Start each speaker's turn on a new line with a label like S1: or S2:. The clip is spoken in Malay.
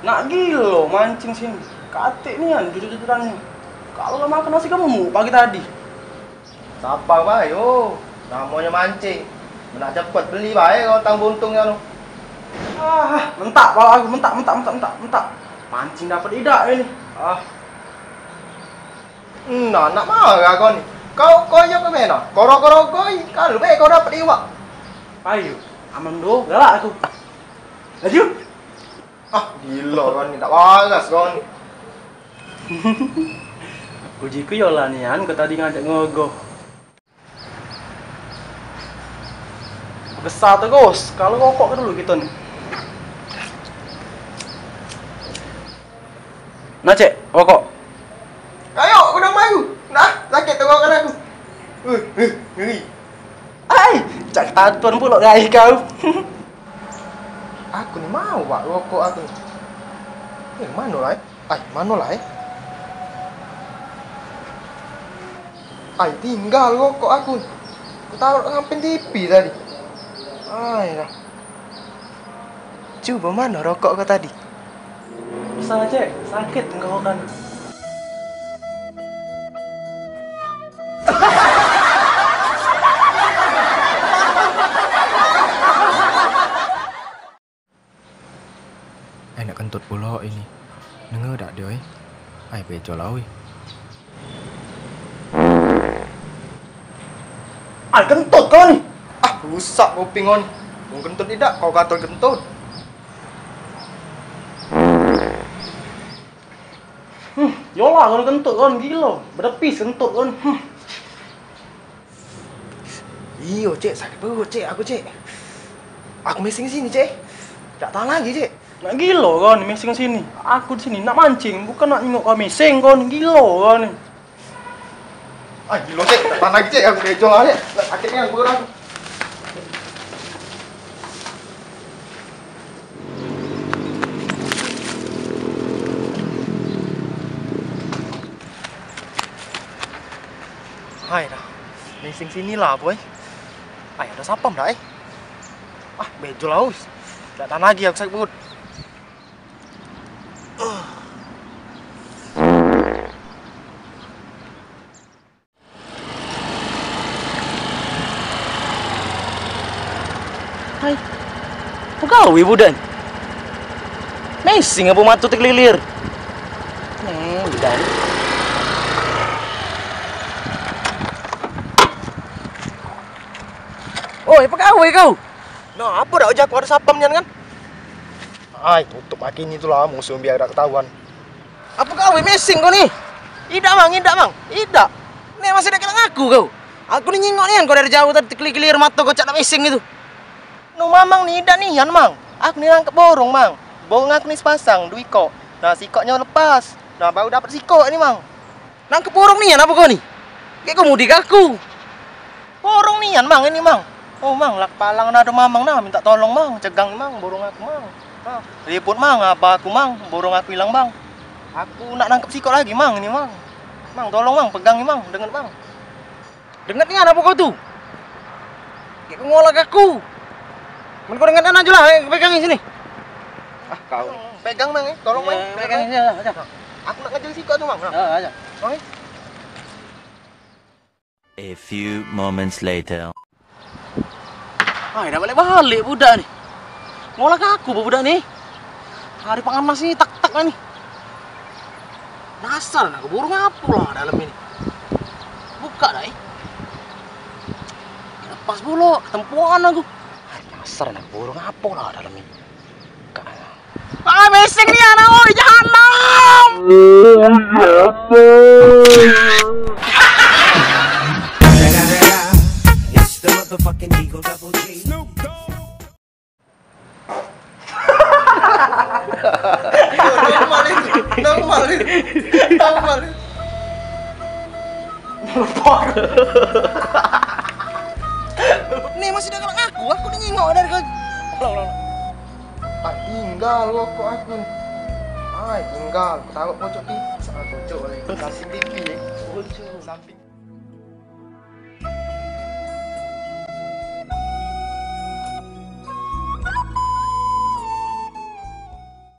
S1: Nak gila mancing sini. Katik nih kan jujur-jujurannya. Kalau nggak makan nasi kamu pagi tadi.
S2: Siapa pak? Yo, namanya mancing. Nak cepet beli baik kalau tang buntungnya lo.
S1: Mentak pak aku mentak. Mancing dapat idak ini.
S2: Nak marah kau ni. Kau yo ke mana? Koro koi. Kalau baik kau dapat iwak.
S1: Ayo, aman do, galak aku. Laju.
S2: Gila kau ni tak waras kau ni.
S1: Ujiku yolah nih kan, kau tadi ngajak ngogoh. Besar terus, kalau rokok dulu gitu nih. Nah cek, rokok.
S2: Ayo, aku dah mayu. Nah, sakit tenggorokan aku. Ngeri.
S1: Cak tatuan pula rai kau.
S2: Aku ni mau pak rokok aku. Mana lah? Mana lah? Tinggal rokok aku. Aku taruh ngapain TV tadi. Dah. Coba mana rokok kau tadi?
S1: Bisa cek, sakit tenggorokan.
S3: Nak kentut pula ini. Dengar tak dia bejo lah
S1: Kentut kau ni.
S2: Rusak kuping kau ni. Mau kentut tidak? Kau kata kentut.
S1: Yolah kau kentut kau gila. Berdepis kentut kau.
S2: Iyo cek, sakit perut cek, aku cek. Aku mesing sini cek. Tak tahan lagi cek.
S1: Nak gila kau ni mesing sini. Aku di sini nak mancing, bukan nak nyengok kau mesing kau ni. Gila kau ni.
S2: Gila cek, tak tahan lagi cek. Aku bejo lah cek. Sakitnya perut aku. Dah. Mesing sini lah boy. Ada sapam dah bejo lah us. Tak tahan lagi aku sakit perut.
S1: Pegawai budan. Mesing apa matu terkelilir. Budan. Oi, pegawai kau.
S2: Nah, apa dah ojek aku ada sapamnya kan? Tutup makin itulah musuh biar tak ketahuan.
S1: Apa kau mesing kau ni?
S2: Idak mang. Idak.
S1: Ni masih dak kena ngaku kau. Aku ni nyingok ni kan kau dari jauh tadi terkelir-kelir mata kau cak nak mesing itu.
S2: No mamang ni idak ni mang. Aku ni nangkep borong mang. Borong aku ni sepasang, 2 ekor. Nah, sikoknya lepas. Nah, baru dapat sikok ni mang.
S1: Nangkep borong ni apa kau ni? Kayak kau mudik aku.
S2: Borong ni mang ini mang. Oh mang, lak palang na ada mamang na minta tolong mang, cegang mang borong aku mang. Ribut mang apa aku mang, borong aku hilang bang. Aku nak nangkep sikok lagi mang ini mang. Mang tolong mang, pegang ni mang, dengar bang.
S1: Dengar ni apa kau tu? Kayak kau ngolak aku. Men kau dengar aja lah, pegangin sini.
S2: Kau pegang mang, tolong mang.
S1: Pegangin sini aja.
S2: Aku nak ngejar sikok tu mang.
S1: Aja.
S2: Oke.
S4: A few moments later.
S1: Dah balik budak ni. Ngolak aku budak ni. Hari panas ni tak ni. Dasar nak burung apa lah dalam ini. Buka dah lepas pula ketempuan aku. Dasar nak burung apa lah dalam ini. Buka. Mesing ni anak oi jahanam.
S5: It's the motherfucking Eagle Double G.
S2: Normal ni.
S1: Ni masih dah kena aku ni nyingok dari kau.
S2: Tinggal rokok aku. Tinggal. Taruh pojok pizza. Pojok ni. Samping TV. Pojok samping.